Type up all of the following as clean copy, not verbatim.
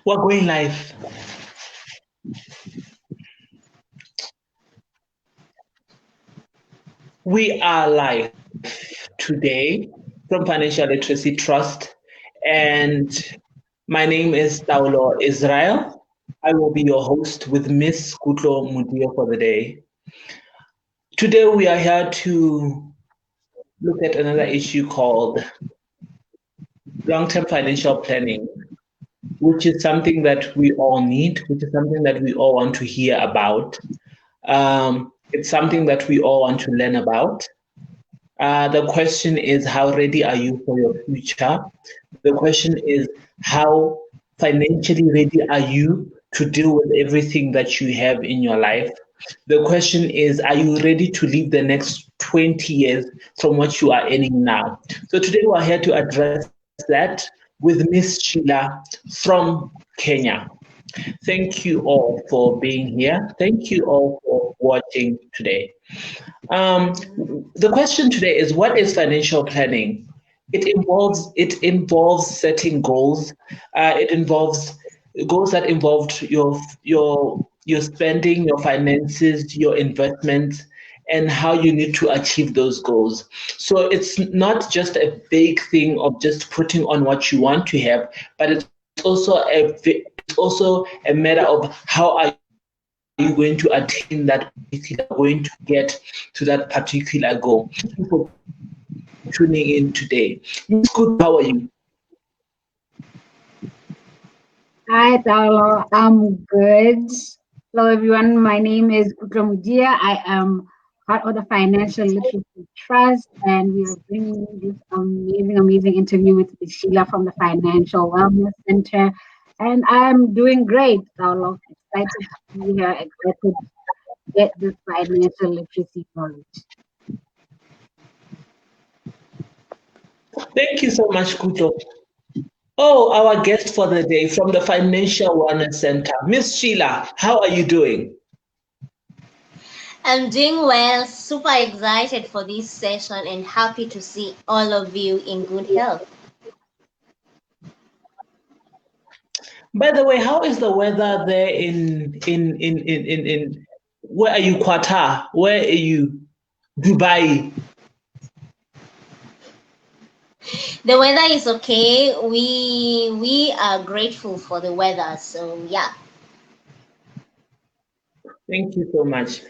We're going live. We are live today from Financial Literacy Trust, and my name is Taulo Israel. I will be your host with Miss Kutlo Mudia for the day. Today we are here to look at another issue called long-term financial planning, which is something that we all need, which is something that we all want to hear about. It's something that we all want to learn about. The question is, how ready are you for your future? The question is, how financially ready are you to deal with everything that you have in your life? The question is, are you ready to live the next 20 years from what you are earning now? So today we are here to address that with Miss Sheila from Kenya. Thank you all for being here. Thank you all for watching today. Um, the question today is, what is financial planning? It involves setting goals. It involves goals that involve your spending, your finances, your investments, and how you need to achieve those goals. So it's not just a big thing of just putting on what you want to have, but it's also a matter of how are you going to attain that particular, going to get to that particular goal. Thank you for tuning in today. Miss Good, how are you? Hi, Taulo. I'm good. Hello, everyone. My name is Utramudia. I am part of the Financial Literacy Trust, and we are bringing this amazing interview with Ms. Sheila from the Financial Wellness Center. And I'm doing great, Taulo. Excited to be here, excited to get this financial literacy knowledge. Thank you so much, Kuto. Oh, our guest for the day from the Financial Wellness Center, Miss Sheila, how are you doing? I'm doing well, super excited for this session and happy to see all of you in good health. By the way, how is the weather there in where are you, Qatar? Where are you? Dubai. The weather is okay. We are grateful for the weather. So yeah. Thank you so much.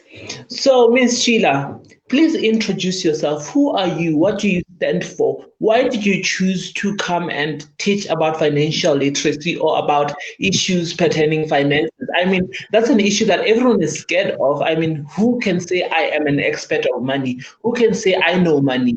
So, Miss Sheila, please introduce yourself. Who are you? What do you stand for? Why did you choose to come and teach about financial literacy or about issues pertaining finances? I mean, that's an issue that everyone is scared of. I mean, who can say I am an expert of money? Who can say I know money?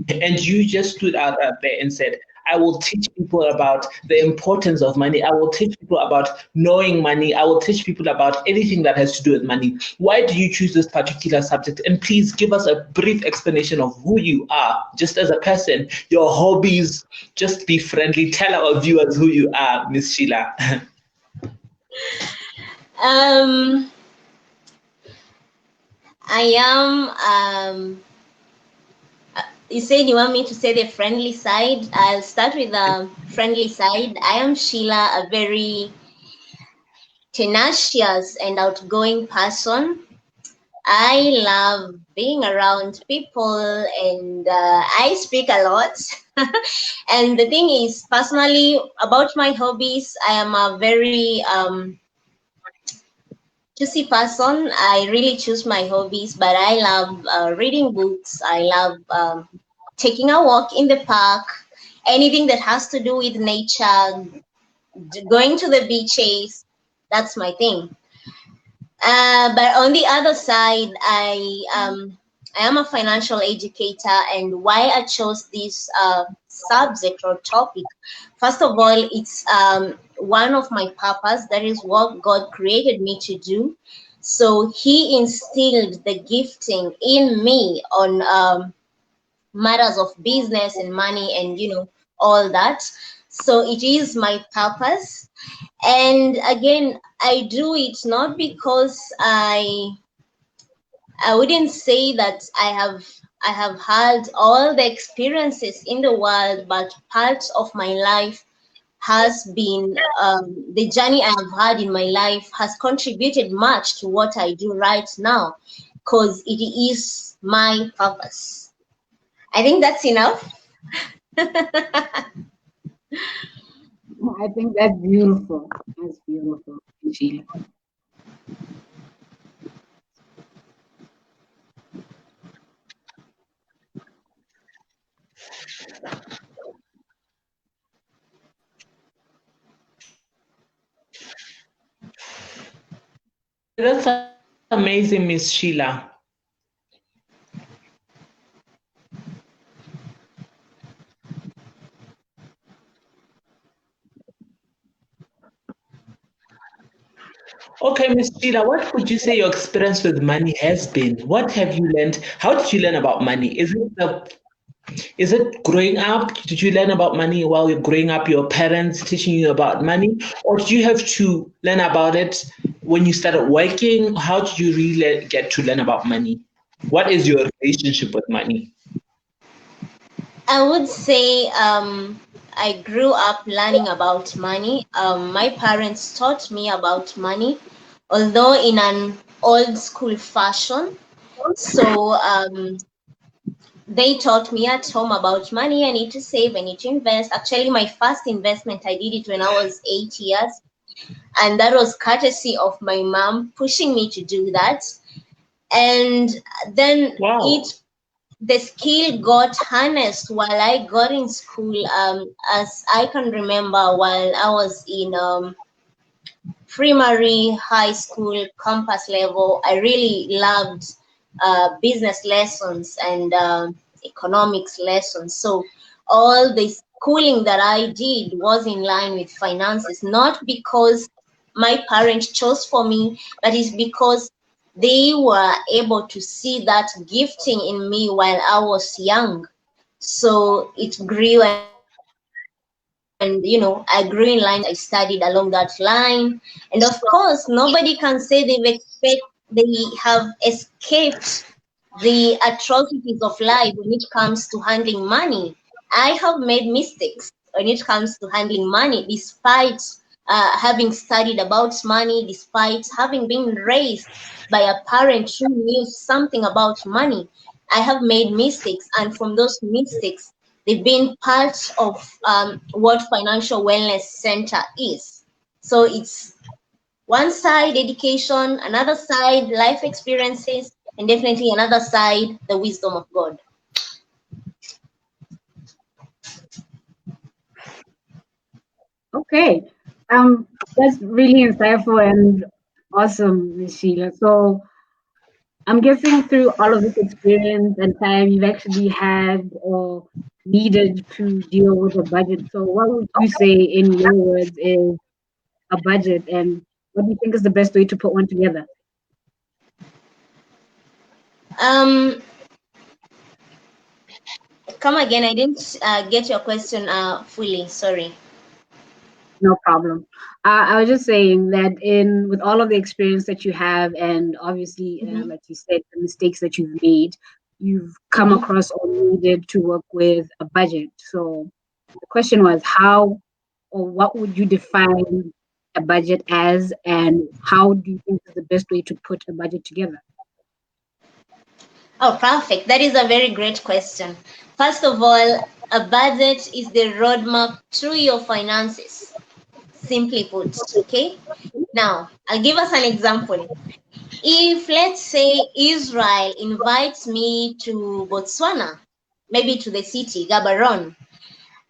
And you just stood out there and said, I will teach people about the importance of money. I will teach people about knowing money. I will teach people about anything that has to do with money. Why do you choose this particular subject? And please give us a brief explanation of who you are, just as a person, your hobbies. Just be friendly. Tell our viewers who you are, Miss Sheila. Um, I am. You said you want me to say the friendly side. I'll start with the friendly side. I am Sheila, a very tenacious and outgoing person. I love being around people and I speak a lot. And the thing is, personally, about my hobbies, I am a very choosy person. I really choose my hobbies, but I love reading books. I love taking a walk in the park, anything that has to do with nature, going to the beaches. That's my thing. But on the other side, I am a financial educator, and why I chose this subject or topic, first of all, it's one of my purpose. That is what God created me to do. So He instilled the gifting in me on matters of business and money, and all that. So it is my purpose, and again, I do it not because I wouldn't say that I have had all the experiences in the world, but part of my life has been the journey I have had in my life has contributed much to what I do right now, because it is my purpose. I think that's enough. I think that's beautiful. That's beautiful, Sheila. That's amazing, Miss Sheila. Okay, Miss Sheila, what would you say your experience with money has been? What have you learned? How did you learn about money? Is it growing up? Did you learn about money while you're growing up, your parents teaching you about money? Or did you have to learn about it when you started working? How did you really get to learn about money? What is your relationship with money? I would say I grew up learning about money. My parents taught me about money, although in an old school fashion. So they taught me at home about money. I need to save, I need to invest. Actually, my first investment, I did it when I was 8 years. And that was courtesy of my mom pushing me to do that. And then Wow. the skill got harnessed while I got in school. As I can remember, while I was in primary, high school, campus level, I really loved business lessons and economics lessons. So all the schooling that I did was in line with finances, not because my parents chose for me, but it's because they were able to see that gifting in me while I was young. So it grew, and I grew in line with that. I studied along that line. And of course, nobody can say they have escaped the atrocities of life when it comes to handling money. I have made mistakes when it comes to handling money, despite having studied about money, despite having been raised by a parent who knew something about money. I have made mistakes, and from those mistakes, they've been part of what Financial Wellness Center is. So it's one side education, another side life experiences, and definitely another side the wisdom of God. Okay. That's really insightful and awesome, Miss Sheila. So I'm guessing through all of this experience and time you've actually had or needed to deal with a budget. So what would you say in your words is a budget, and what do you think is the best way to put one together? Um, Come again. I didn't get your question fully. Sorry. No problem. I was just saying that in with all of the experience that you have, and obviously, Mhm, like you said, the mistakes that you've made, you've come mhm. across or needed to work with a budget. So the question was, how or what would you define a budget as, and how do you think is the best way to put a budget together? Oh, perfect. That is a very great question. First of all, a budget is the roadmap through your finances, simply put. Okay. Now, I'll give us an example. If, let's say, Israel invites me to Botswana, maybe to the city, Gaborone,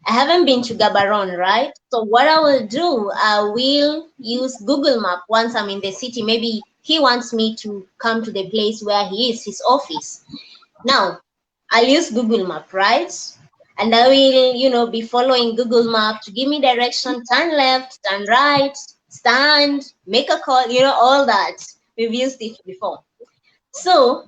I haven't been to Gaborone, right? So what I will do, I will use Google Map once I'm in the city. Maybe he wants me to come to the place where he is, his office. Now, I'll use Google Map, right? And I will, be following Google Map to give me direction, turn left, turn right, stand, make a call, all that. We've used it before. So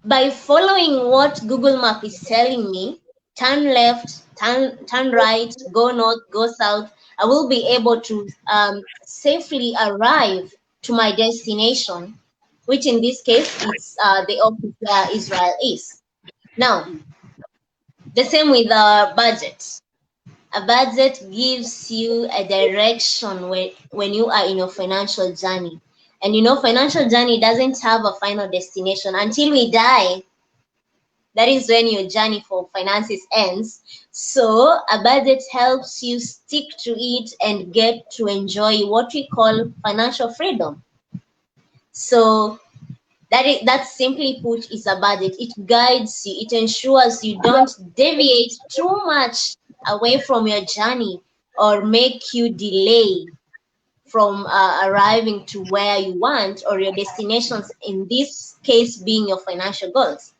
by following what Google Map is telling me, turn left, turn right, go north, go south, I will be able to safely arrive to my destination, which in this case it's the office where Israel is. Now, the same with the budget. A budget gives you a direction when you are in your financial journey. And you know, financial journey doesn't have a final destination. Until we die, that is when your journey for finances ends. So a budget helps you stick to it and get to enjoy what we call financial freedom. So that simply put is a budget. It guides you, it ensures you don't deviate too much away from your journey or make you delay from arriving to where you want or your destinations, in this case being your financial goals.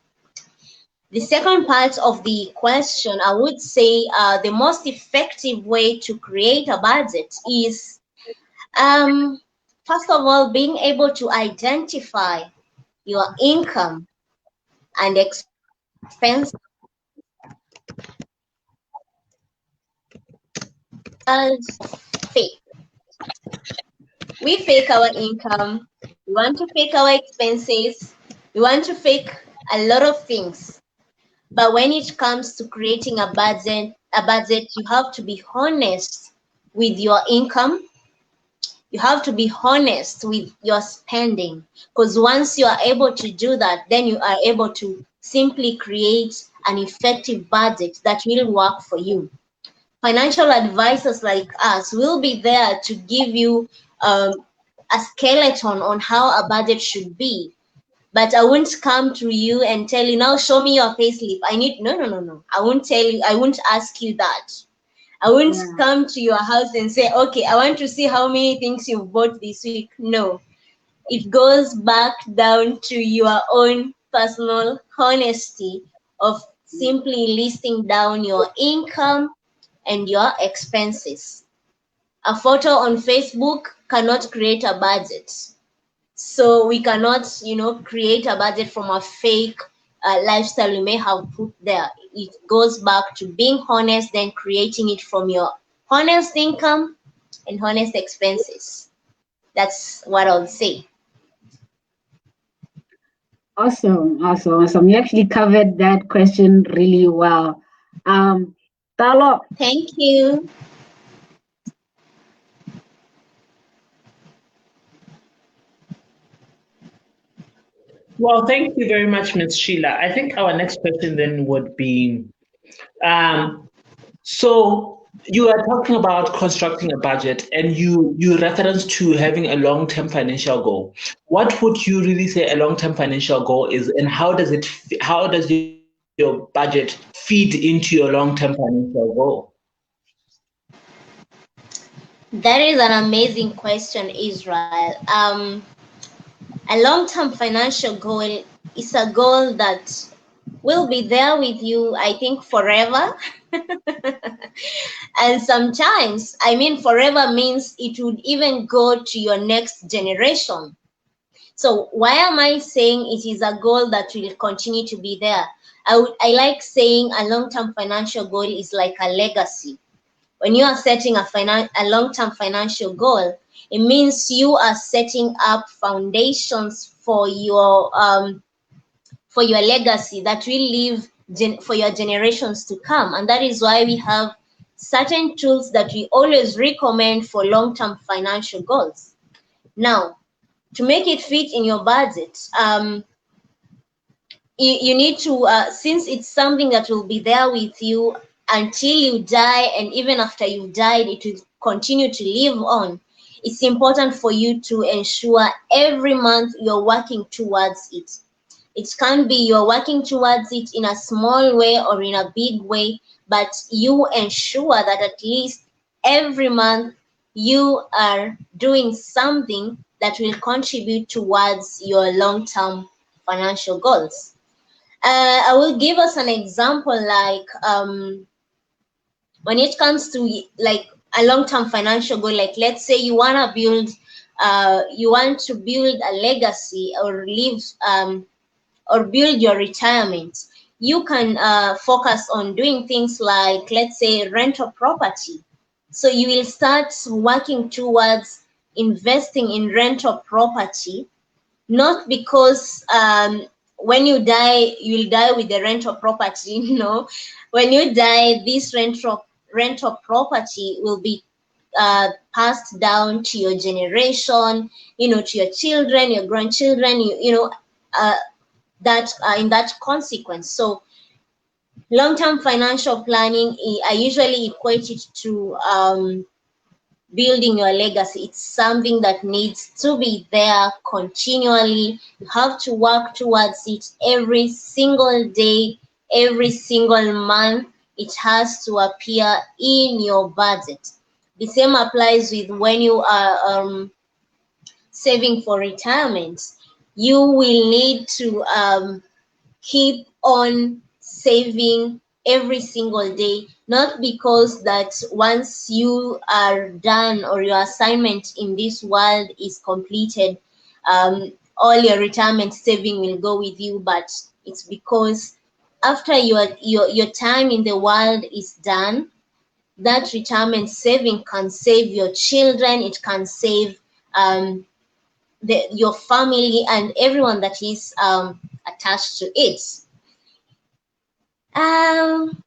The second part of the question, I would say the most effective way to create a budget is, first of all, being able to identify your income and expense. As fake. We fake our income, we want to fake our expenses, we want to fake a lot of things. But when it comes to creating a budget, you have to be honest with your income. You have to be honest with your spending. Because once you are able to do that, then you are able to simply create an effective budget that will work for you. Financial advisors like us will be there to give you um, a skeleton on how a budget should be. But I won't come to you and tell you, now show me your payslip. I need, no, no, no, no. I won't tell you, I won't ask you that. I won't Yeah. come to your house and say, okay, I want to see how many things you've bought this week. No, it goes back down to your own personal honesty of simply listing down your income and your expenses. A photo on Facebook cannot create a budget. So we cannot, create a budget from a fake lifestyle we may have put there. It goes back to being honest, then creating it from your honest income and honest expenses. That's what I would say. Awesome, awesome, awesome. You actually covered that question really well. Talo, Thank you. Well, thank you very much, Ms. Sheila. I think our next question then would be, um, so you are talking about constructing a budget, and you reference to having a long-term financial goal. What would you really say a long-term financial goal is, and how does your budget feed into your long-term financial goal? That is an amazing question, Israel. A long-term financial goal is a goal that will be there with you, I think, forever. And sometimes, I mean, forever means it would even go to your next generation. So why am I saying it is a goal that will continue to be there? I like saying a long-term financial goal is like a legacy. When you are setting a long-term financial goal, it means you are setting up foundations for your legacy that will live for your generations to come. And that is why we have certain tools that we always recommend for long-term financial goals. Now, to make it fit in your budget, you need to, since it's something that will be there with you until you die, and even after you've died, it will continue to live on. It's important for you to ensure every month you're working towards it. It can be you're working towards it in a small way or in a big way, but you ensure that at least every month you are doing something that will contribute towards your long-term financial goals. I will give us an example, like when it comes to like a long-term financial goal, like let's say you want to build a legacy or live or build your retirement. You can focus on doing things like, let's say, rental property. So you will start working towards investing in rental property, not because when you die, you'll die with the rental property. No, when you die, this rental property will be passed down to your generation, to your children, your grandchildren, that in that consequence. So long-term financial planning, I usually equate it to building your legacy. It's something that needs to be there continually. You have to work towards it every single day, every single month. It has to appear in your budget. The same applies with when you are saving for retirement. You will need to keep on saving every single day, not because that once you are done or your assignment in this world is completed, all your retirement saving will go with you, but it's because after your time in the world is done, that retirement saving can save your children, it can save your family and everyone that is attached to it. Um,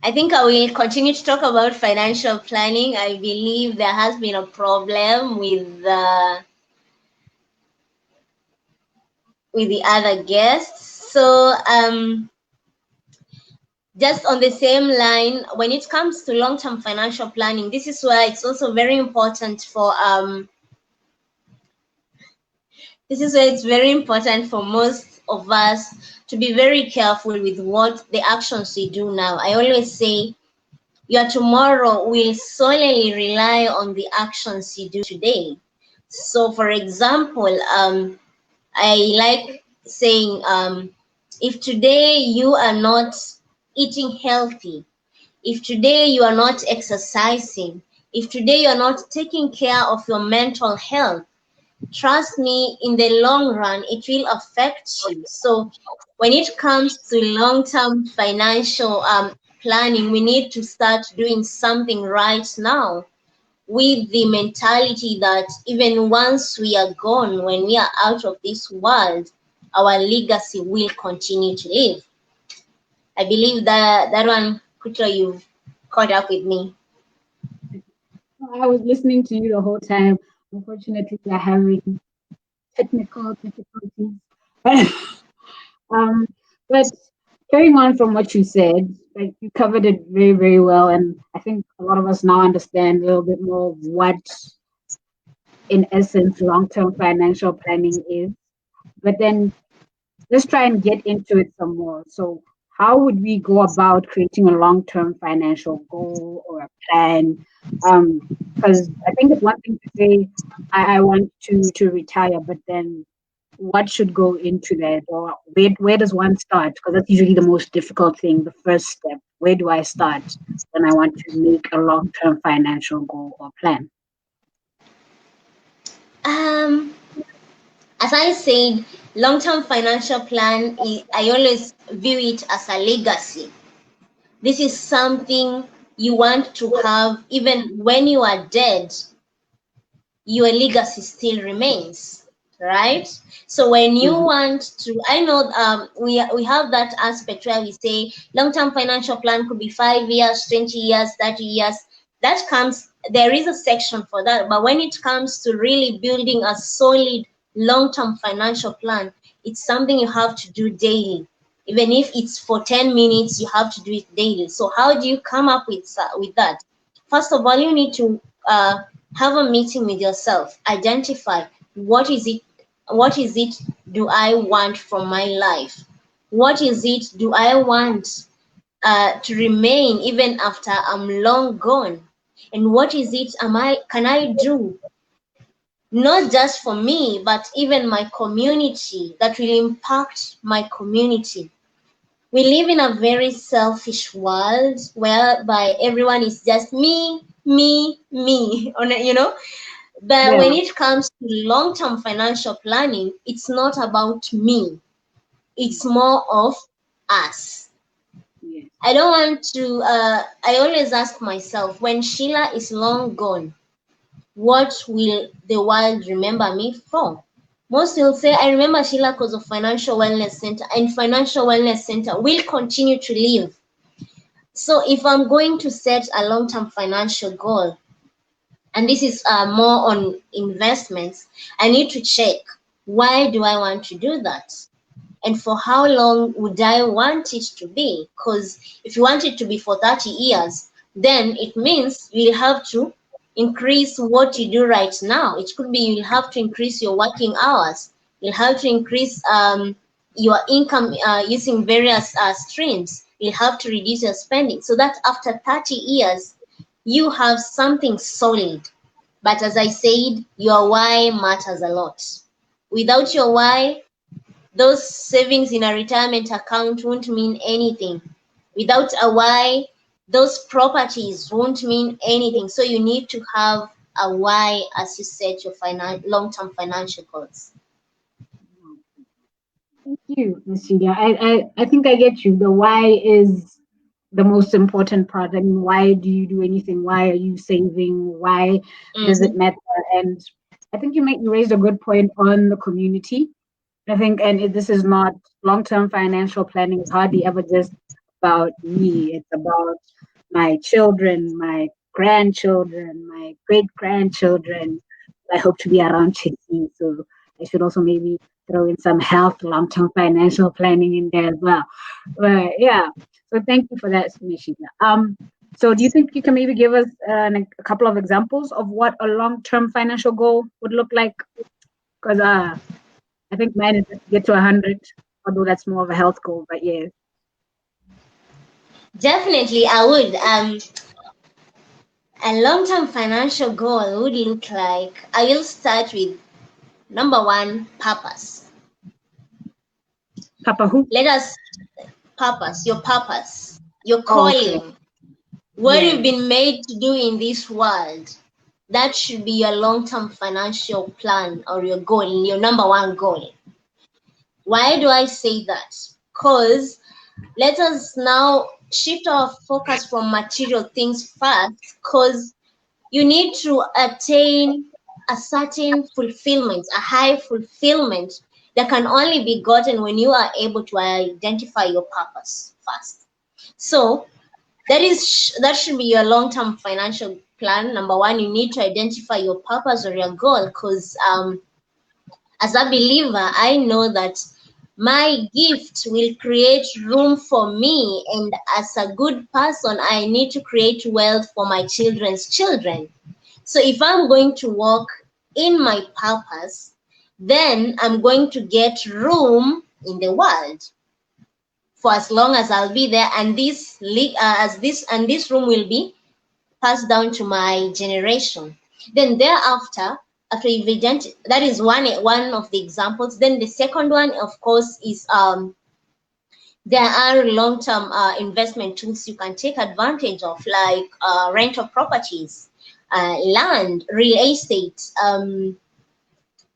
I think I will continue to talk about financial planning. I believe there has been a problem with the other guests. So just on the same line, when it comes to long-term financial planning, this is where it's also very important for this is where it's very important for most of us to be very careful with what the actions we do now. I always say your tomorrow will solely rely on the actions you do today. So for example, I like saying, if today you are not eating healthy, if today you are not exercising, if today you are not taking care of your mental health, trust me, in the long run, it will affect you. So when it comes to long-term financial planning, we need to start doing something right now with the mentality that even once we are gone, when we are out of this world, our legacy will continue to live. I believe that one, Kuto, you've caught up with me. I was listening to you the whole time. Unfortunately, we're having technical difficulties. um, but carrying on from what you said, like you covered it very, very well, and I think a lot of us now understand a little bit more of what, in essence, long-term financial planning is. But then let's try and get into it some more. So, how would we go about creating a long-term financial goal or a plan? Because I think it's one thing to say, I want to retire, but then what should go into that, or where does one start? Because that's usually the most difficult thing, the first step. Where do I start when I want to make a long-term financial goal or plan? Um, as I said, long-term financial plan, I always view it as a legacy. This is something you want to have even when you are dead, your legacy still remains, right? So when you Mhm. want to, I know we have that aspect where we say long-term financial plan could be 5 years, 20 years, 30 years. That comes, there is a section for that. But when it comes to really building a solid long-term financial plan, it's something you have to do daily. Even if it's for 10 minutes, you have to do it daily. So how do you come up with that? First of all, you need to have a meeting with yourself. Identify what is it do I want from my life? What is it do I want to remain even after I'm long gone? And what is it can I do not just for me, but even my community, that will impact my community? We live in a very selfish world whereby everyone is just me, me, me. But Yeah. when it comes to long-term financial planning, it's not about me. It's more of us. Yes. I don't want to, I always ask myself, when Sheila is long gone, what will the world remember me for? Most will say, I remember Sheila because of Financial Wellness Center, and Financial Wellness Center will continue to live. So if I'm going to set a long-term financial goal, and this is more on investments, I need to check, why do I want to do that? And for how long would I want it to be? Because if you want it to be for 30 years, then it means you'll have to increase what you do right now. It could be you'll have to increase your working hours. You'll have to increase your income using various streams. You'll have to reduce your spending so that after 30 years, you have something solid. But as I said, your why matters a lot. Without your why, those savings in a retirement account won't mean anything. Without a why, those properties won't mean anything. So you need to have a why as you set your long-term financial goals. Thank you, Ms. Julia. I think I get you. The why is the most important part. I mean, why do you do anything? Why are you saving? Why does it matter? And I think you raised a good point on the community. I think, and this is not long-term financial planning. It's hardly ever just about me. It's about my children, my grandchildren, my great-grandchildren. I hope to be around 50, so I should also maybe throw in some health, long-term financial planning in there as well. But yeah, so thank you for that, Nishida. So do you think you can maybe give us a couple of examples of what a long-term financial goal would look like? Because I think mine is to get to 100, although that's more of a health goal, but yeah. Definitely, I would. A long-term financial goal would look like, I will start with number one, purpose. Papa who? Let us, your purpose, your calling, okay. what Yeah. you've been made to do in this world. That should be your long-term financial plan or your goal, your number one goal. Why do I say that? Because let us now shift our focus from material things first, because you need to attain a certain fulfillment, a high fulfillment that can only be gotten when you are able to identify your purpose first. So that should be your long-term financial plan. Number one, you need to identify your purpose or your goal, because as a believer, I know that my gift will create room for me, and as a good person, I need to create wealth for my children's children. So if I'm going to walk in my purpose, then I'm going to get room in the world for as long as I'll be there, and this room will be passed down to my generation. Then thereafter, after you've identified, that is one of the examples. Then the second one, of course, is there are long-term investment tools you can take advantage of, like rental properties, land, real estate,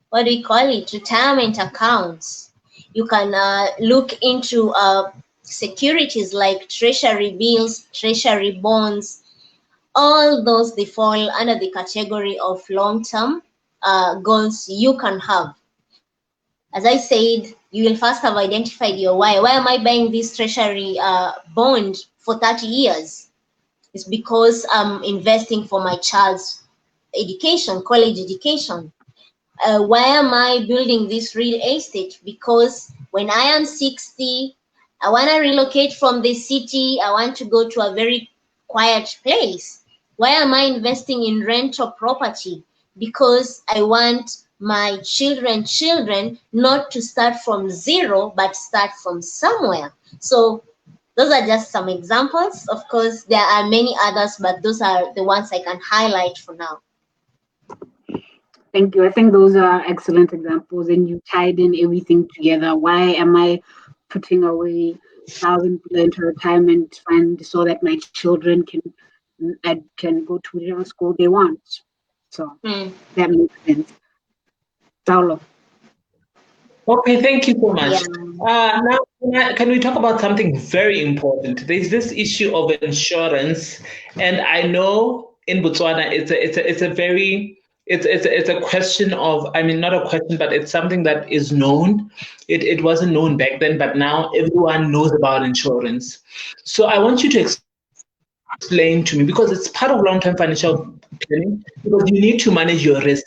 what do we call it, retirement accounts. You can look into securities like treasury bills, treasury bonds. All those, they fall under the category of long-term goals you can have. As I said, you will first have identified your why. Why am I buying this treasury bond for 30 years? It's because I'm investing for my child's education, college education. Why am I building this real estate? Because when I am 60, I want to relocate from the city. I want to go to a very quiet place. Why am I investing in rental property? Because I want my children not to start from zero, but start from somewhere. So those are just some examples. Of course, there are many others, but those are the ones I can highlight for now. Thank you. I think those are excellent examples, and you tied in everything together. Why am I putting away 1,000 into retirement fund so that my children can go to whatever school they want? So that makes sense. Paulo. Okay, thank you so much. Yeah. Now, can we talk about something very important? There's this issue of insurance, and I know in Botswana it's a question of, I mean, not a question, but it's something that is known. It wasn't known back then, but now everyone knows about insurance. So I want you to explain explain to me, because it's part of long-term financial planning, because you need to manage your risk.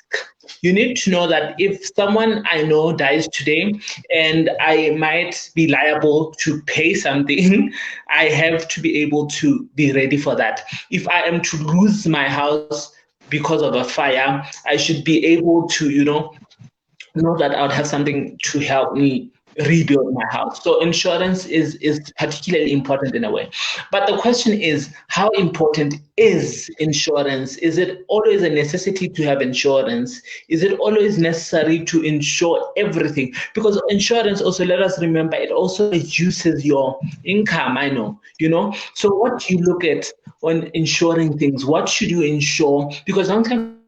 You need to know that if someone I know dies today and I might be liable to pay something, I have to be able to be ready for that. If I am to lose my house because of a fire, I should be able to, know that I would have something to help me rebuild my house. So insurance is particularly important in a way. But the question is, how important is insurance? Is it always a necessity to have insurance? Is it always necessary to insure everything? Because insurance also, let us remember, it also reduces your income, I know. So what do you look at when insuring things? What should you insure? Because long-term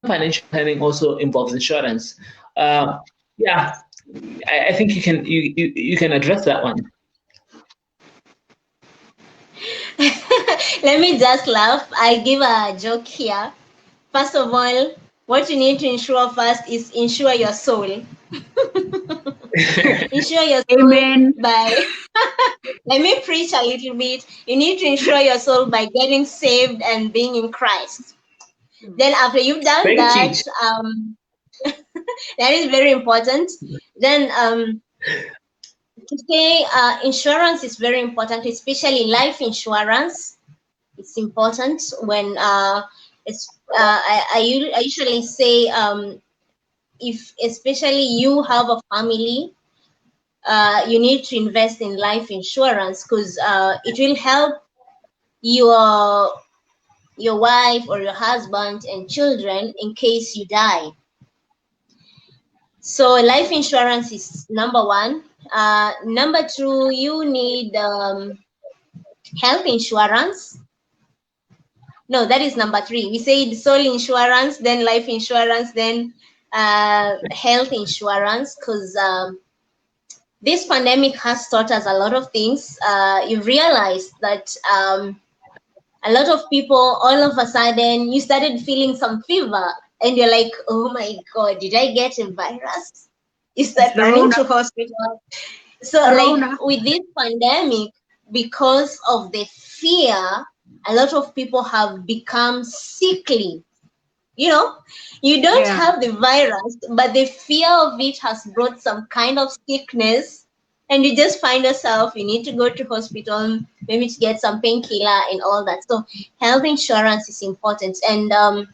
financial planning also involves insurance. Yeah, I think you can address that one. Let me just laugh. I give a joke here. First of all, what you need to insure first is insure your soul. Insure your soul Amen. by let me preach a little bit. You need to insure your soul by getting saved and being in Christ. Then after you've done Thank that, you. that is very important. Then to say insurance is very important, especially life insurance. It's important when I usually say if especially you have a family, you need to invest in life insurance because it will help your wife or your husband and children in case you die. So life insurance is number one. Number two, you need health insurance. No, that is number three. We said soul insurance, then life insurance, then health insurance, because this pandemic has taught us a lot of things. You realize that a lot of people, all of a sudden, you started feeling some fever, and you're like, oh my God, did I get a virus? You It's start the running Rona. to hospital. So, like Rona. with this pandemic, because of the fear, a lot of people have become sickly. You know, you don't Yeah. have the virus, but the fear of it has brought some kind of sickness, and you just find yourself you need to go to hospital, maybe to get some painkiller and all that. So, health insurance is important. And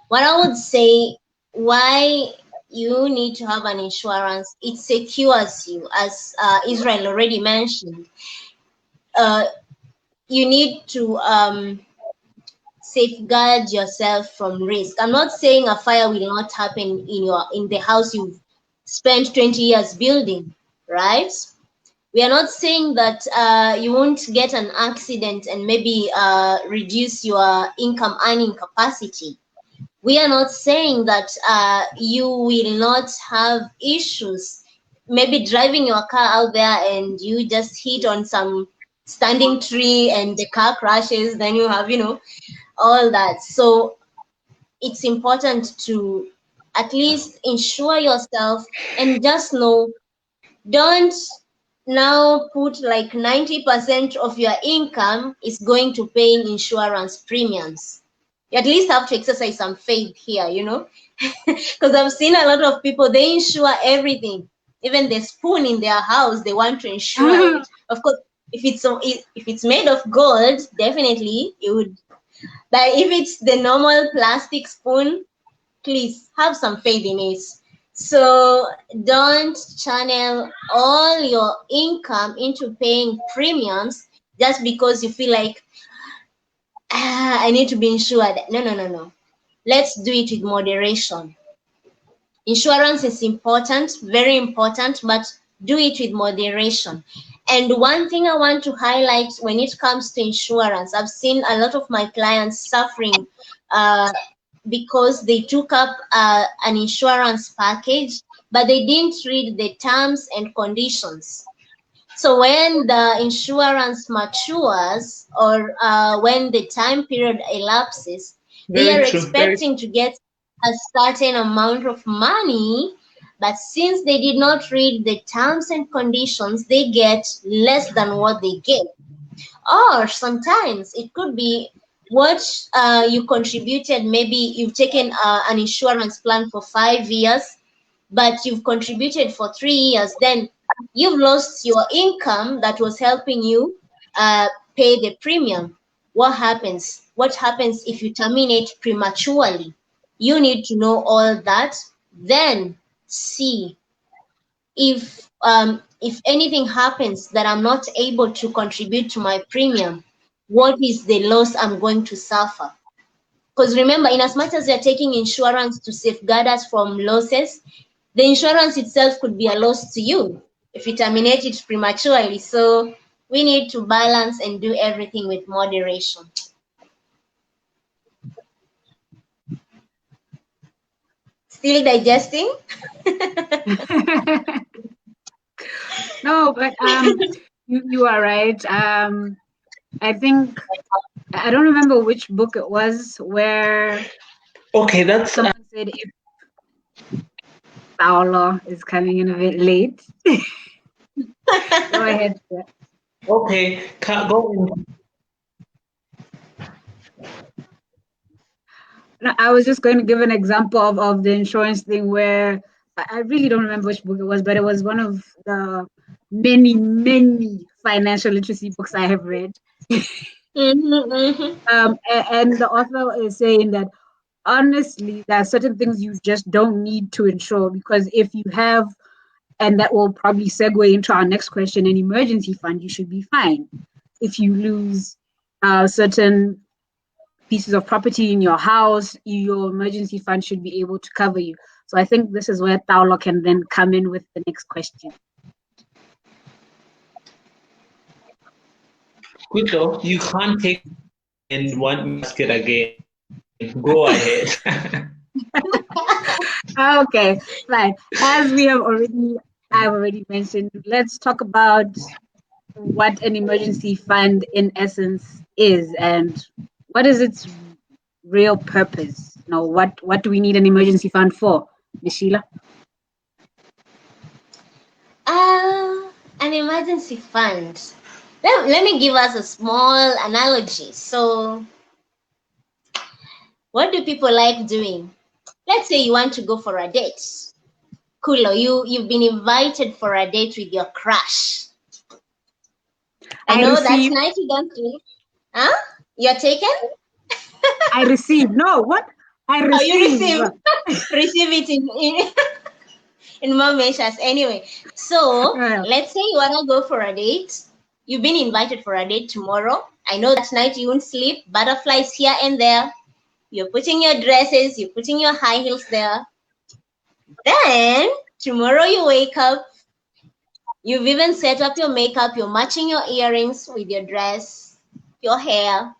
what I would say, why you need to have an insurance, it secures you, as Israel already mentioned. Uh, you need to safeguard yourself from risk. I'm not saying a fire will not happen in the house you've spent 20 years building, right? We are not saying that you won't get an accident and maybe reduce your income earning capacity. We are not saying that you will not have issues, maybe driving your car out there and you just hit on some standing tree and the car crashes, then you have, all that. So it's important to at least insure yourself and just know, don't now put like 90% of your income is going to paying insurance premiums. You at least have to exercise some faith here, because I've seen a lot of people, they insure everything, even the spoon in their house they want to insure it. Of course, if it's made of gold, definitely it would. But if it's the normal plastic spoon, please have some faith in it. So don't channel all your income into paying premiums just because you feel like, I need to be insured. No, no, no, no. Let's do it with moderation. Insurance is important, very important, but do it with moderation. And one thing I want to highlight when it comes to insurance, I've seen a lot of my clients suffering because they took up an insurance package, but they didn't read the terms and conditions. So when the insurance matures or when the time period elapses, they Very are true. Very. expecting to get a certain amount of money, but since they did not read the terms and conditions, they get less than what they get. Or sometimes it could be what you contributed. Maybe you've taken an insurance plan for 5 years, but you've contributed for 3 years. Then you've lost your income that was helping you pay the premium. What happens? What happens if you terminate prematurely? You need to know all that. Then see if anything happens that I'm not able to contribute to my premium, what is the loss I'm going to suffer? Because remember, in as much as you're taking insurance to safeguard us from losses, the insurance itself could be a loss to you if you terminate it prematurely. So we need to balance and do everything with moderation. Still digesting? No, but you are right. I think I don't remember which book it was where Okay, that's someone said if Paolo is coming in a bit late. Go ahead, sir. okay. Go in. No, I was just going to give an example of the insurance thing where I really don't remember which book it was, but it was one of the many financial literacy books I have read. And the author is saying that honestly, there are certain things you just don't need to insure, because if you have, and that will probably segue into our next question, an emergency fund, you should be fine. If you lose certain pieces of property in your house, your emergency fund should be able to cover you. So I think this is where Taulo can then come in with the next question. Quito, you can't take in one basket again. Go ahead. Okay, fine. As I've already mentioned, let's talk about what an emergency fund in essence is and what is its real purpose. What do we need an emergency fund for, Ms. Sheila? An emergency fund. Let me give us a small analogy. So, what do people like doing? Let's say you want to go for a date. Cool, you've been invited for a date with your crush. I know that night you don't sleep. Huh? You're taken? I received. No, what? I received. Oh, you receive it in more measures. Anyway, so let's say you wanna go for a date. You've been invited for a date tomorrow. I know that night you won't sleep. Butterflies here and there. You're putting your dresses, you're putting your high heels there. Then tomorrow you wake up. You've even set up your makeup. You're matching your earrings with your dress, your hair.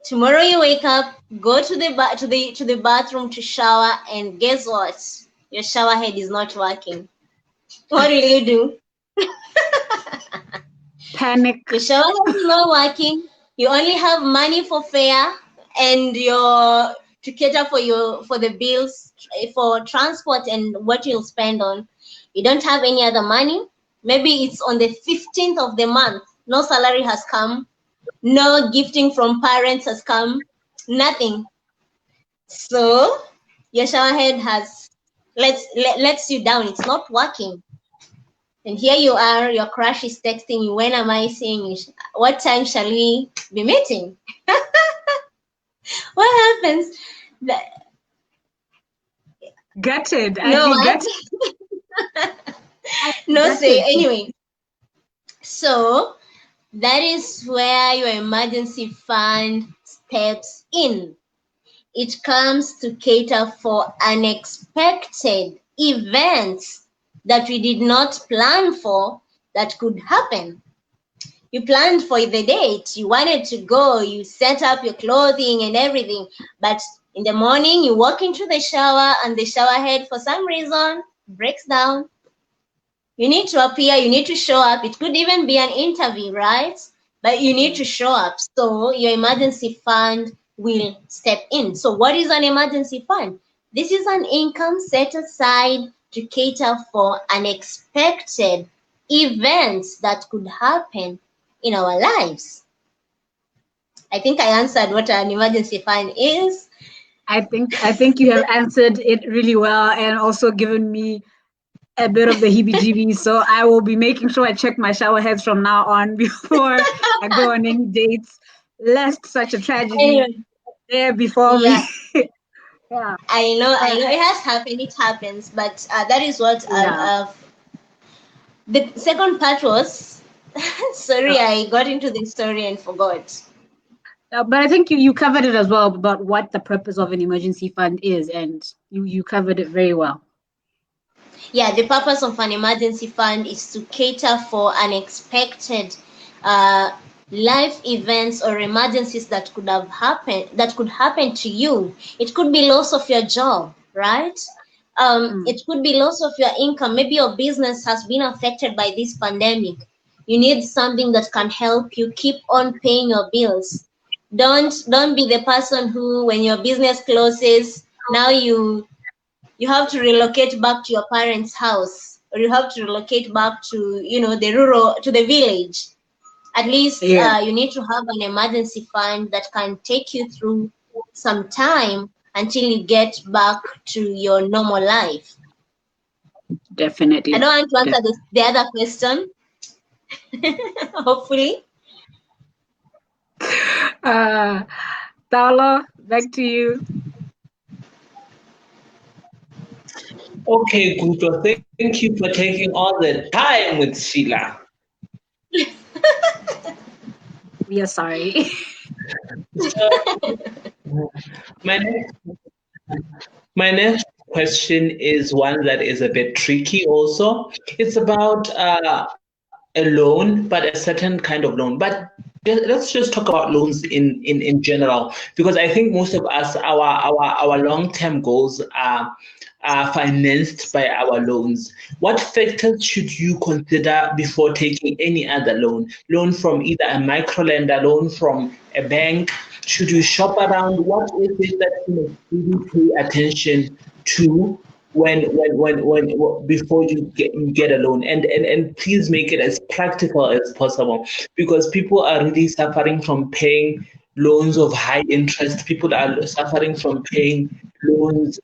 Tomorrow you wake up, go to the bathroom to shower, and guess what? Your shower head is not working. What will you do? Panic. Your shower head is not working. You only have money for fare and to cater for the bills, for transport and what you'll spend on. You don't have any other money. Maybe it's on the 15th of the month. No salary has come. No gifting from parents has come. Nothing. So your shower head has lets you down. It's not working. And here you are, your crush is texting you. When am I seeing you? What time shall we be meeting? What happens? Gutted. No say. Anyway, so that is where your emergency fund steps in. It comes to cater for unexpected events that we did not plan for that could happen. You planned for the date, you wanted to go, you set up your clothing and everything, but in the morning you walk into the shower and the shower head for some reason breaks down. You need to appear, you need to show up. It could even be an interview, right? But you need to show up. So your emergency fund will step in. So what is an emergency fund? This is an income set aside to cater for unexpected events that could happen in our lives. I think I answered what an emergency fund is. I think you have answered it really well and also given me a bit of the heebie-jeebies. So I will be making sure I check my shower heads from now on before I go on any dates, lest such a tragedy Anyway, there before me. yeah, Yeah. I Uh, know it has happened, it happens, but that is what yeah. the second part was. Sorry, Uh, I got into the story and forgot. but I think you covered it as well about what the purpose of an emergency fund is, and you covered it very well. Yeah, the purpose of an emergency fund is to cater for unexpected uh, life events or emergencies that could happen to you. It could be loss of your job, right? Mm. It could be loss of your income. Maybe your business has been affected by this pandemic. You need something that can help you keep on paying your bills. Don't be the person who, when your business closes, now you have to relocate back to your parents' house, or you have to relocate back to, the village. At least Yeah, you need to have an emergency fund that can take you through some time until you get back to your normal life. I definitely. don't want to answer the other question. Hopefully. Uh, Tala, back to you. Okay, Guto, thank you for taking all the time with Sheila. We are sorry. So my next, my next question is one that is a bit tricky also. It's about a loan, but a certain kind of loan. But let's just talk about loans in general, because I think most of us, our long-term goals are financed by our loans. What factors should you consider before taking any other loan? Loan from either a micro lender, loan from a bank? Should you shop around? What is it that you must really pay attention to before you get a loan, and please make it as practical as possible, because people are really suffering from paying loans of high interest. People are suffering from paying loans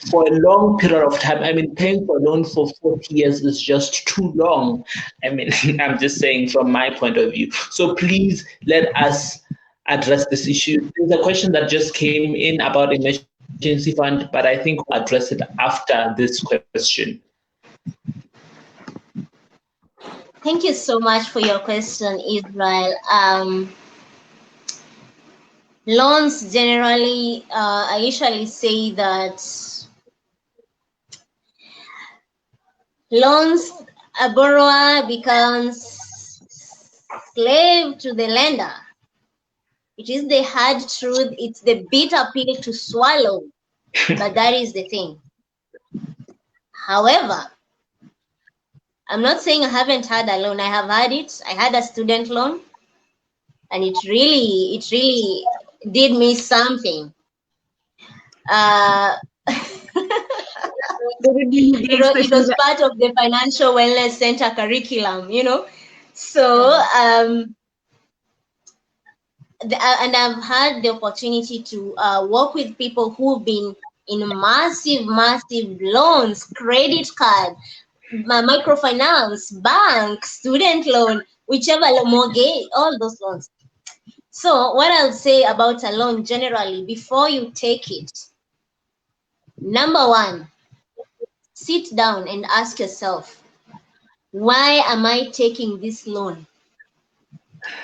for a long period of time. I mean, paying for a loan for 40 years is just too long. I mean, I'm just saying from my point of view. So please let us address this issue. There's a question that just came in about emergency fund, but I think we'll address it after this question. Thank you so much for your question, Israel. Loans generally, I usually say that loans, a borrower becomes slave to the lender. It is the hard truth, it's the bitter pill to swallow, but that is the thing. However, I'm not saying I haven't had a loan. I have had it. I had a student loan, and it really did me something. Uh, it was part of the financial wellness center curriculum. So and I've had the opportunity to work with people who've been in massive loans, credit card, microfinance, bank, student loan, whichever mortgage, all those loans. So what I'll say about a loan generally, before you take it, number one, sit down and ask yourself, why am I taking this loan?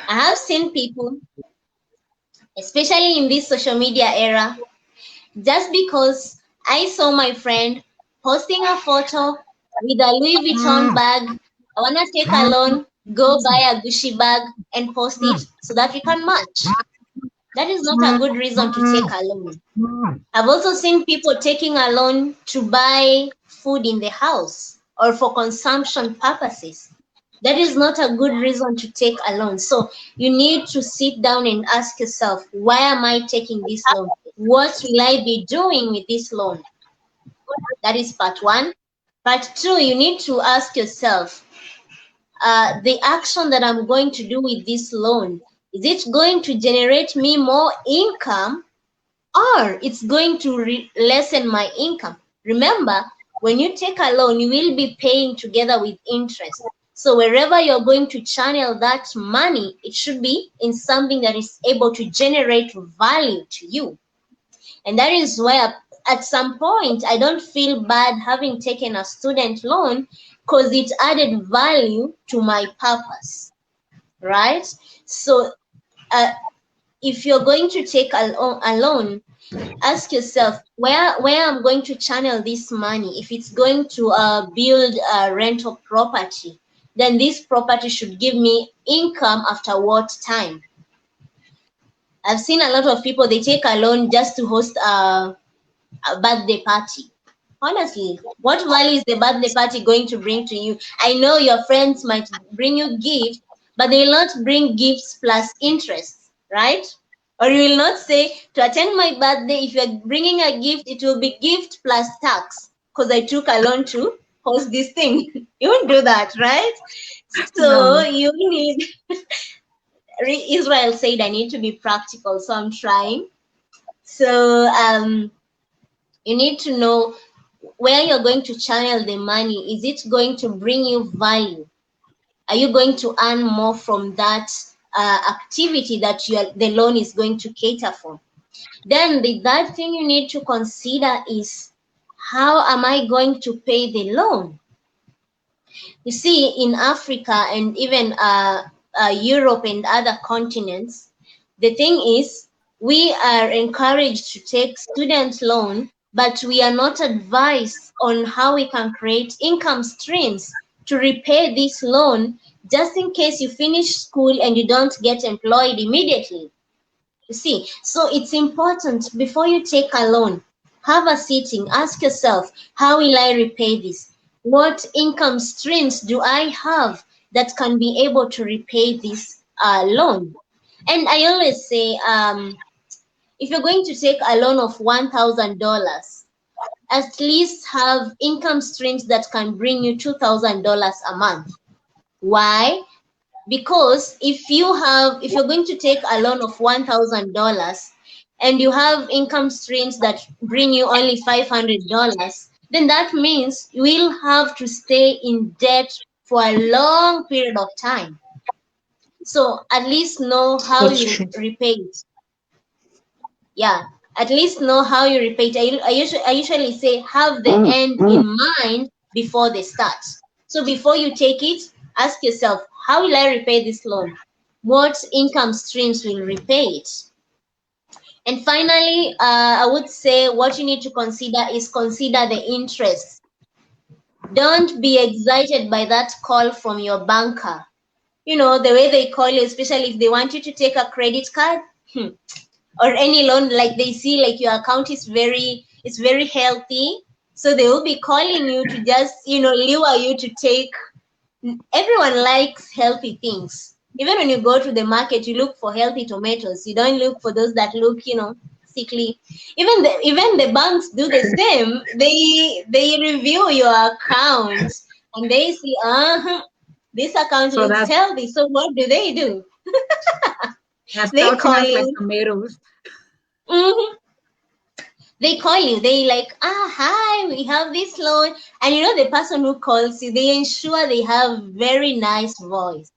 I have seen people, especially in this social media era, just because I saw my friend posting a photo with a Louis Vuitton bag, I want to take a loan, go buy a Gucci bag and post it so that we can match. That is not a good reason to take a loan. I've also seen people taking a loan to buy food in the house or for consumption purposes. That is not a good reason to take a loan. So you need to sit down and ask yourself, why am I taking this loan? What will I be doing with this loan? That is part one. Part two, you need to ask yourself, the action that I'm going to do with this loan, is it going to generate me more income, or it's going to lessen my income? Remember, when you take a loan, you will be paying together with interest. So wherever you're going to channel that money, it should be in something that is able to generate value to you. And that is where at some point I don't feel bad having taken a student loan, because it added value to my purpose, right? So if you're going to take a loan, ask yourself where I'm going to channel this money. If it's going to build a rental property, then this property should give me income after what time? I've seen a lot of people, they take a loan just to host a birthday party. Honestly, what value is the birthday party going to bring to you? I know your friends might bring you gifts, but they will not bring gifts plus interest, right? Or you will not say, to attend my birthday, if you're bringing a gift, it will be gift plus tax, because I took a loan to host this thing. You won't do that, right? So No. you need, Israel said, I need to be practical, so I'm trying. So you need to know where you're going to channel the money. Is it going to bring you value? Are you going to earn more from that activity that the loan is going to cater for? Then the third thing you need to consider is, how am I going to pay the loan? You see, in Africa and even Europe and other continents, the thing is, we are encouraged to take student loan, but we are not advised on how we can create income streams to repay this loan, just in case you finish school and you don't get employed immediately. You see, so it's important, before you take a loan, have a sitting, ask yourself, how will I repay this? What income streams do I have that can be able to repay this loan? And I always say, if you're going to take a loan of $1,000, at least have income streams that can bring you $2,000 a month. Why? Because if you're going to take a loan of $1,000 and you have income streams that bring you only $500, then that means you will have to stay in debt for a long period of time. So at least know how That's you true. repay it. Yeah, at least know how you repay it. I usually say, have the end in mind before the start. So before you take it, ask yourself, how will I repay this loan? What income streams will repay it? And finally, I would say what you need to consider is, consider the interest. Don't be excited by that call from your banker. You know, the way they call you, especially if they want you to take a credit card, or any loan, like they see like your account is very healthy, so they will be calling you to just lure you to take. Everyone likes healthy things. Even when you go to the market, you look for healthy tomatoes, you don't look for those that look sickly. Even the banks do the same. They review your account and they see, this account So looks that's healthy, so what do? They scouting call us like you. tomatoes. Mhm. They call you, they like, hi, we have this loan. And the person who calls you, they ensure they have very nice voice.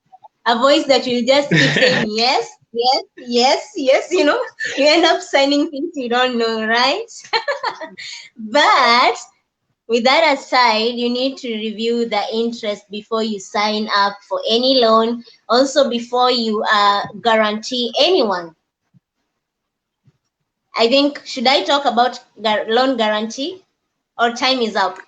A voice that will just keep saying yes, yes, yes, yes, you end up signing things you don't know, right? But with that aside, you need to review the interest before you sign up for any loan. Also, before you guarantee anyone. I think, should I talk about loan guarantee, or time is up?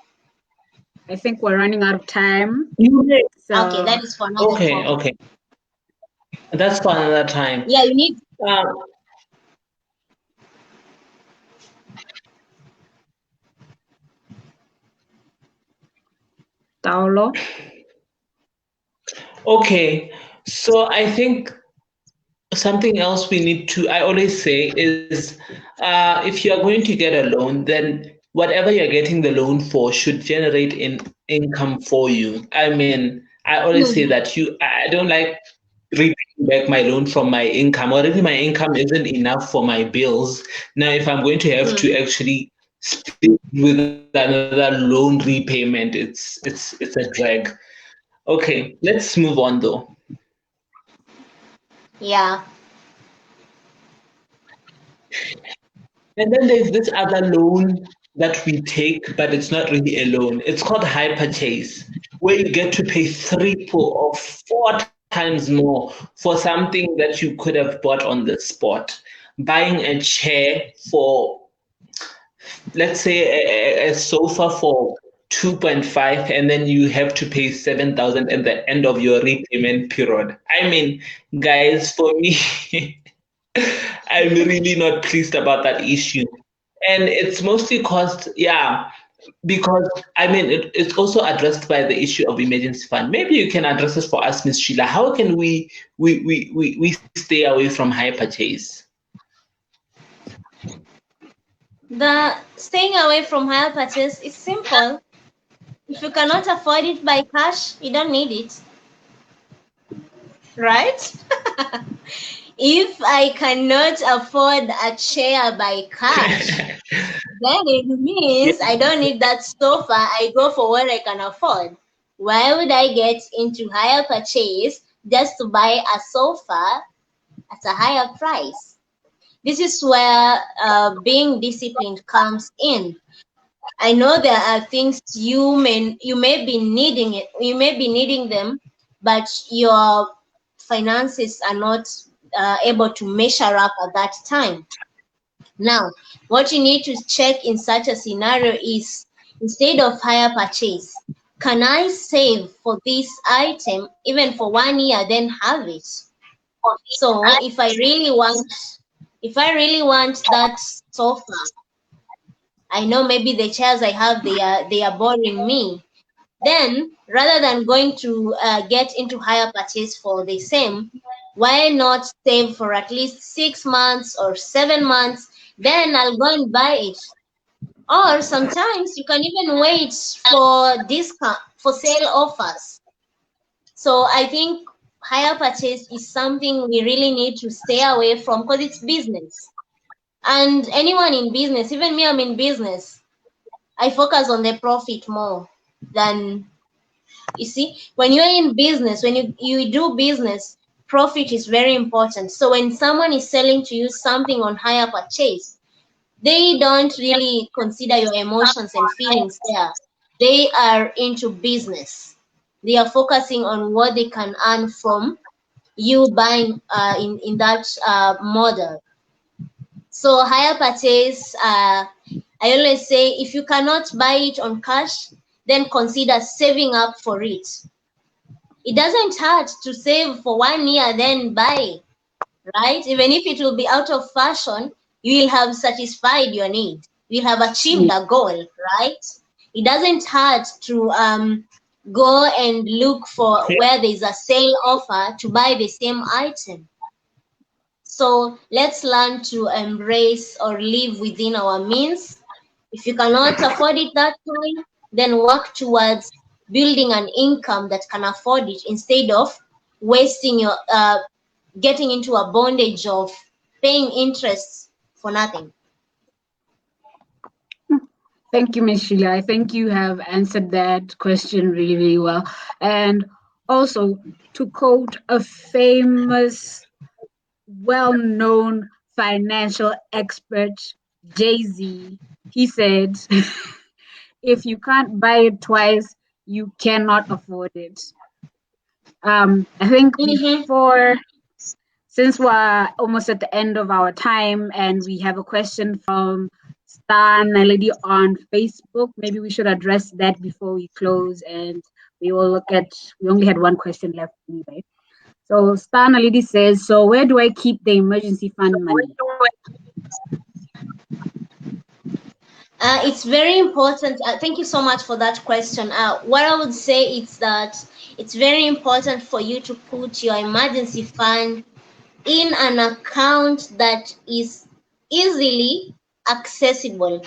I think we're running out of time. You may. Okay, So that is for another Okay, call. okay. That's for another time. Yeah, you need. Um, Paulo. okay, so I think something else we need to, I always say, is if you're going to get a loan, then whatever you're getting the loan for should generate income for you. I mean, I always say Mhm. that I don't like repaying back my loan from my income. Already my income isn't enough for my bills. Now, if I'm going to have Mm. to actually split with another loan repayment, it's a drag. Okay, let's move on though. Yeah. And then there's this other loan that we take, but it's not really a loan. It's called high purchase, where you get to pay triple or four times more for something that you could have bought on the spot. Buying a chair for, let's say, a sofa for 2.5, and then you have to pay 7,000 at the end of your repayment period. I mean, guys, for me, I'm really not pleased about that issue. And it's mostly caused, yeah, because I mean, it's also addressed by the issue of emergency fund. Maybe you can address this for us, Miss Sheila. How can we stay away from high purchase? The staying away from higher purchase is simple. If you cannot afford it by cash, you don't need it, right? If I cannot afford a chair by cash, then it Yeah. means I don't need that sofa. I go for what I can afford. Why would I get into higher purchase just to buy a sofa at a higher price? This is where being disciplined comes in. I know there are things you may be needing it, you may be needing them, but your finances are not able to measure up at that time. Now, what you need to check in such a scenario is, instead of higher purchase, can I save for this item even for 1 year, then have it? So if I really want that sofa, I know maybe the chairs I have, they are boring me. Then rather than going to get into higher purchase for the same, why not save for at least 6 months or 7 months? Then I'll go and buy it. Or sometimes you can even wait for discount for sale offers. So I think higher purchase is something we really need to stay away from because it's business. And anyone in business, even me, I'm in business. I focus on the profit more than, you see, when you're in business, when you do business, profit is very important. So when someone is selling to you something on higher purchase, they don't really consider your emotions and feelings there. They are into business. They are focusing on what they can earn from you buying in that model. So higher purchase, I always say, if you cannot buy it on cash, then consider saving up for it. It doesn't hurt to save for 1 year, then buy, right? Even if it will be out of fashion, you will have satisfied your need. You will have achieved a goal, right? It doesn't hurt to go and look for where there's a sale offer to buy the same item. So let's learn to embrace or live within our means. If you cannot afford it that time, then work towards building an income that can afford it instead of wasting your getting into a bondage of paying interest for nothing. Thank you, Ms. Sheila. I think you have answered that question really, really well. And also, to quote a famous, well known financial expert, Jay Z, he said, if you can't buy it twice, you cannot afford it. I think Mm-hmm. since we're almost at the end of our time and we have a question from Star Melody on Facebook, maybe we should address that before we close, and we only had one question left anyway. So Star Melody says, so where do I keep the emergency fund money? It's very important. Thank you so much for that question. What I would say is that it's very important for you to put your emergency fund in an account that is easily accessible.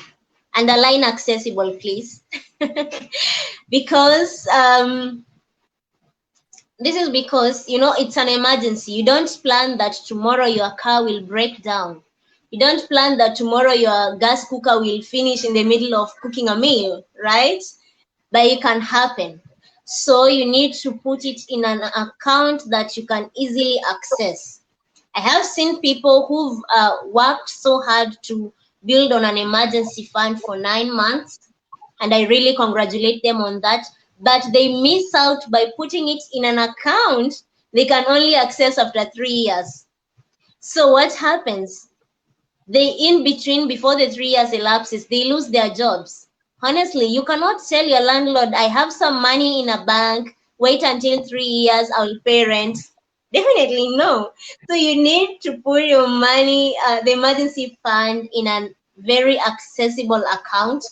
Underline accessible, please. Because This is because, you know, it's an emergency. You don't plan that tomorrow your car will break down. You don't plan that tomorrow your gas cooker will finish in the middle of cooking a meal, right? But it can happen. So you need to put it in an account that you can easily access. I have seen people who've worked so hard to build on an emergency fund for 9 months, and I really congratulate them on that. But they miss out by putting it in an account they can only access after 3 years. So what happens? They in between, before the 3 years elapses, they lose their jobs. Honestly, you cannot tell your landlord, I have some money in a bank, wait until 3 years, I will pay rent. Definitely no. So you need to put your money, the emergency fund, in a very accessible account.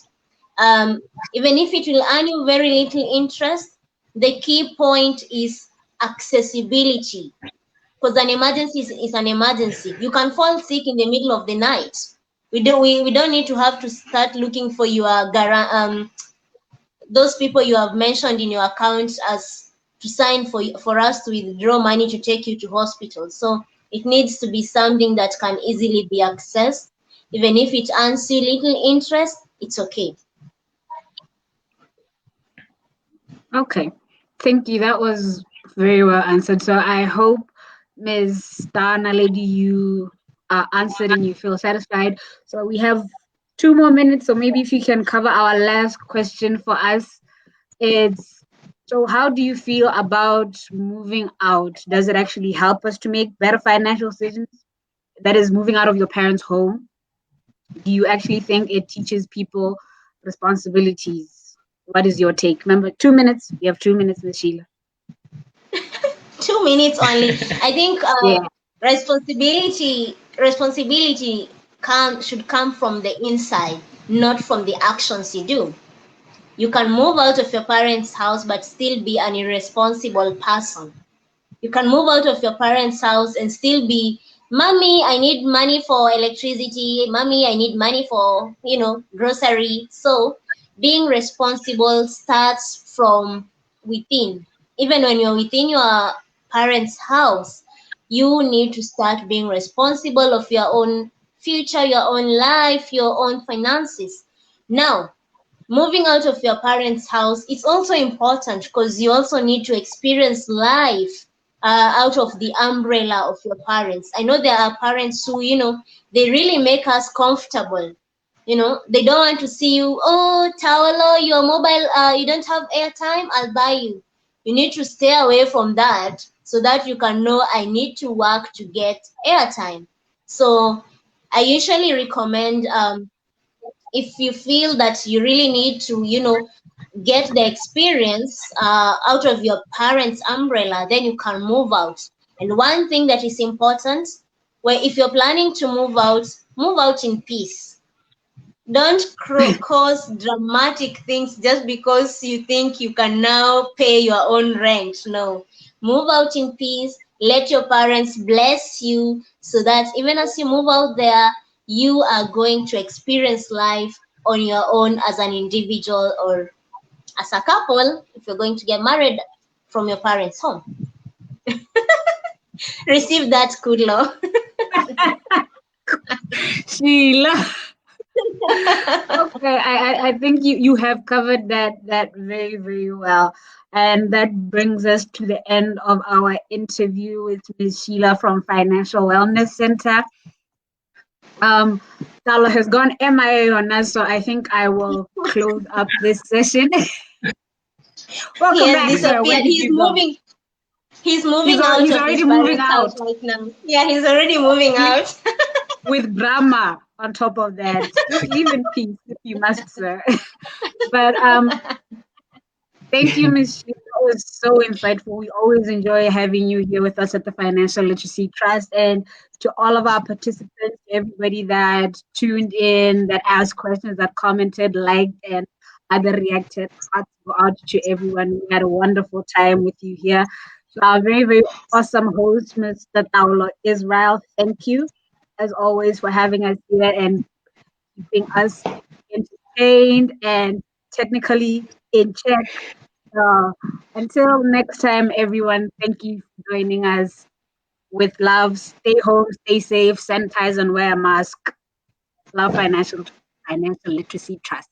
um, Even if it will earn you very little interest, the key point is accessibility. Because an emergency is an emergency. You can fall sick in the middle of the night. We don't need to have to start looking for your those people you have mentioned in your account as to sign for us to withdraw money to take you to hospital. So it needs to be something that can easily be accessed. Even if it earns you little interest, it's okay. Okay, thank you. That was very well answered. So I hope, Ms. Dana Lady, you are answered and you feel satisfied. So we have 2 more minutes. So maybe if you can cover our last question for us, it's so how do you feel about moving out? Does it actually help us to make better financial decisions? That is moving out of your parents' home. Do you actually think it teaches people responsibilities? What is your take? Remember, 2 minutes. We have 2 minutes, Ms. Sheila. 2 minutes only. I think Yeah. responsibility should come from the inside, not from the actions you do. You can move out of your parents' house but still be an irresponsible person. You can move out of your parents' house and still be, Mommy, I need money for electricity. Mommy, I need money for, grocery. So being responsible starts from within. Even when you're within your parents' house, you need to start being responsible of your own future, your own life, your own finances. Now, moving out of your parents' house, it's also important because you also need to experience life out of the umbrella of your parents. I know there are parents who, they really make us comfortable. They don't want to see you, oh, Tawalo, your mobile, you don't have airtime, I'll buy you. You need to stay away from that so that you can know I need to work to get airtime. So I usually recommend, if you feel that you really need to, get the experience out of your parents' umbrella, then you can move out. And one thing that is important, where if you're planning to move out in peace. Don't cause dramatic things just because you think you can now pay your own rent. No, move out in peace. Let your parents bless you so that even as you move out there, you are going to experience life on your own as an individual or as a couple if you're going to get married from your parents' home. Receive that, good law. Sheila. Okay, I think you have covered that very, very well. And that brings us to the end of our interview with Ms. Sheila from Financial Wellness Center. Tala has gone MIA on us, so I think I will close up this session. He Welcome has back, sir. Where disappeared. did you go? He's moving out He's of his already moving parents' house out right now. Yeah, he's already moving out. with Brahma on top of that. Just leave in peace if you must, sir. But thank you, Ms. Sheila. That was so insightful. We always enjoy having you here with us at the Financial Literacy Trust. And to all of our participants, everybody that tuned in, that asked questions, that commented, liked, and other reacted, hearts go out to everyone. We had a wonderful time with you here. So our very, very awesome host, Mr. Taulo Israel, thank you, as always, for having us here and keeping us entertained and technically in check. Until next time, everyone, thank you for joining us. With love, stay home, stay safe, sanitize, and wear a mask. Love Financial Literacy Trust.